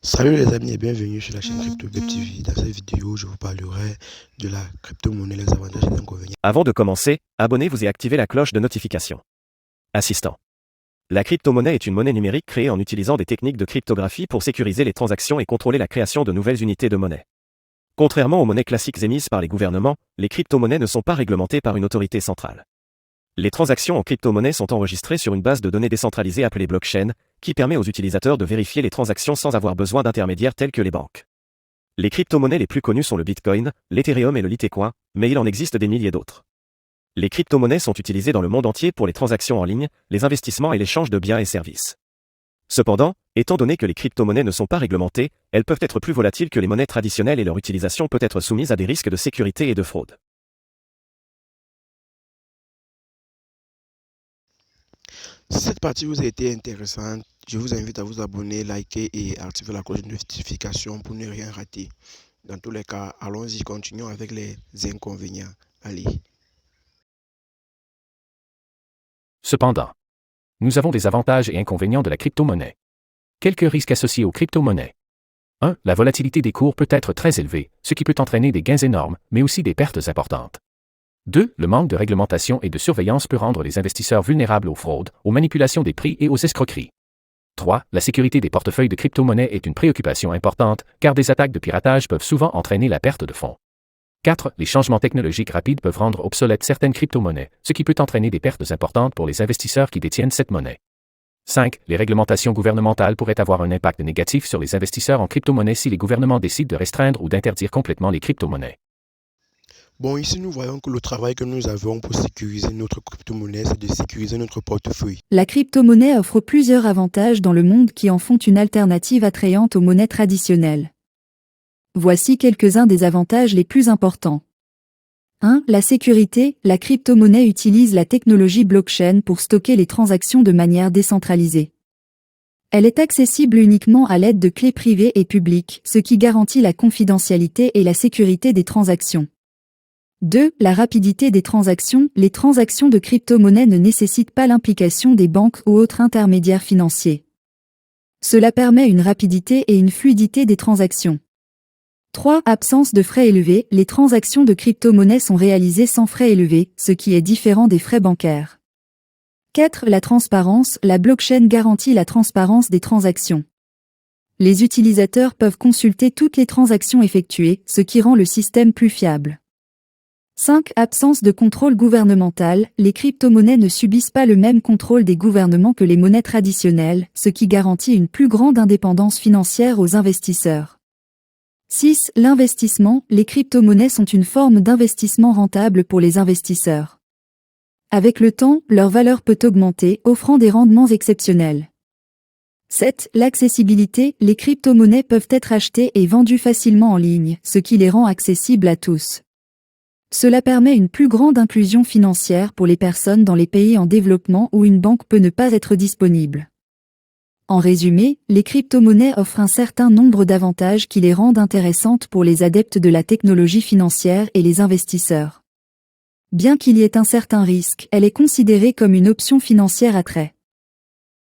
Salut les amis et bienvenue sur la chaîne CryptoWeb TV. Dans cette vidéo, je vous parlerai de la crypto-monnaie, les avantages et les inconvénients. Avant de commencer, abonnez-vous et activez la cloche de notification. Assistant. La crypto-monnaie est une monnaie numérique créée en utilisant des techniques de cryptographie pour sécuriser les transactions et contrôler la création de nouvelles unités de monnaie. Contrairement aux monnaies classiques émises par les gouvernements, les crypto-monnaies ne sont pas réglementées par une autorité centrale. Les transactions en crypto-monnaie sont enregistrées sur une base de données décentralisée appelée blockchain, qui permet aux utilisateurs de vérifier les transactions sans avoir besoin d'intermédiaires tels que les banques. Les crypto-monnaies les plus connues sont le Bitcoin, l'Ethereum et le Litecoin, mais il en existe des milliers d'autres. Les crypto-monnaies sont utilisées dans le monde entier pour les transactions en ligne, les investissements et l'échange de biens et services. Cependant, étant donné que les crypto-monnaies ne sont pas réglementées, elles peuvent être plus volatiles que les monnaies traditionnelles et leur utilisation peut être soumise à des risques de sécurité et de fraude. Si cette partie vous a été intéressante, je vous invite à vous abonner, liker et activer la cloche de notification pour ne rien rater. Dans tous les cas, allons-y, continuons avec les inconvénients. Allez. Cependant, nous avons des avantages et inconvénients de la crypto-monnaie. Quelques risques associés aux crypto-monnaies. 1. La volatilité des cours peut être très élevée, ce qui peut entraîner des gains énormes, mais aussi des pertes importantes. 2. Le manque de réglementation et de surveillance peut rendre les investisseurs vulnérables aux fraudes, aux manipulations des prix et aux escroqueries. 3. La sécurité des portefeuilles de crypto-monnaies est une préoccupation importante, car des attaques de piratage peuvent souvent entraîner la perte de fonds. 4. Les changements technologiques rapides peuvent rendre obsolètes certaines crypto-monnaies, ce qui peut entraîner des pertes importantes pour les investisseurs qui détiennent cette monnaie. 5. Les réglementations gouvernementales pourraient avoir un impact négatif sur les investisseurs en crypto-monnaies si les gouvernements décident de restreindre ou d'interdire complètement les crypto-monnaies. Bon, ici nous voyons que le travail que nous avons pour sécuriser notre crypto-monnaie, c'est de sécuriser notre portefeuille. La crypto-monnaie offre plusieurs avantages dans le monde qui en font une alternative attrayante aux monnaies traditionnelles. Voici quelques-uns des avantages les plus importants. 1. La sécurité. La crypto-monnaie utilise la technologie blockchain pour stocker les transactions de manière décentralisée. Elle est accessible uniquement à l'aide de clés privées et publiques, ce qui garantit la confidentialité et la sécurité des transactions. 2. La rapidité des transactions. Les transactions de crypto-monnaie ne nécessitent pas l'implication des banques ou autres intermédiaires financiers. Cela permet une rapidité et une fluidité des transactions. 3. Absence de frais élevés. Les transactions de crypto-monnaie sont réalisées sans frais élevés, ce qui est différent des frais bancaires. 4. La transparence. La blockchain garantit la transparence des transactions. Les utilisateurs peuvent consulter toutes les transactions effectuées, ce qui rend le système plus fiable. 5. Absence de contrôle gouvernemental. Les crypto-monnaies ne subissent pas le même contrôle des gouvernements que les monnaies traditionnelles, ce qui garantit une plus grande indépendance financière aux investisseurs. 6. L'investissement. Les crypto-monnaies sont une forme d'investissement rentable pour les investisseurs. Avec le temps, leur valeur peut augmenter, offrant des rendements exceptionnels. 7. L'accessibilité. Les crypto-monnaies peuvent être achetées et vendues facilement en ligne, ce qui les rend accessibles à tous. Cela permet une plus grande inclusion financière pour les personnes dans les pays en développement où une banque peut ne pas être disponible. En résumé, les crypto-monnaies offrent un certain nombre d'avantages qui les rendent intéressantes pour les adeptes de la technologie financière et les investisseurs. Bien qu'il y ait un certain risque, elle est considérée comme une option financière à trait.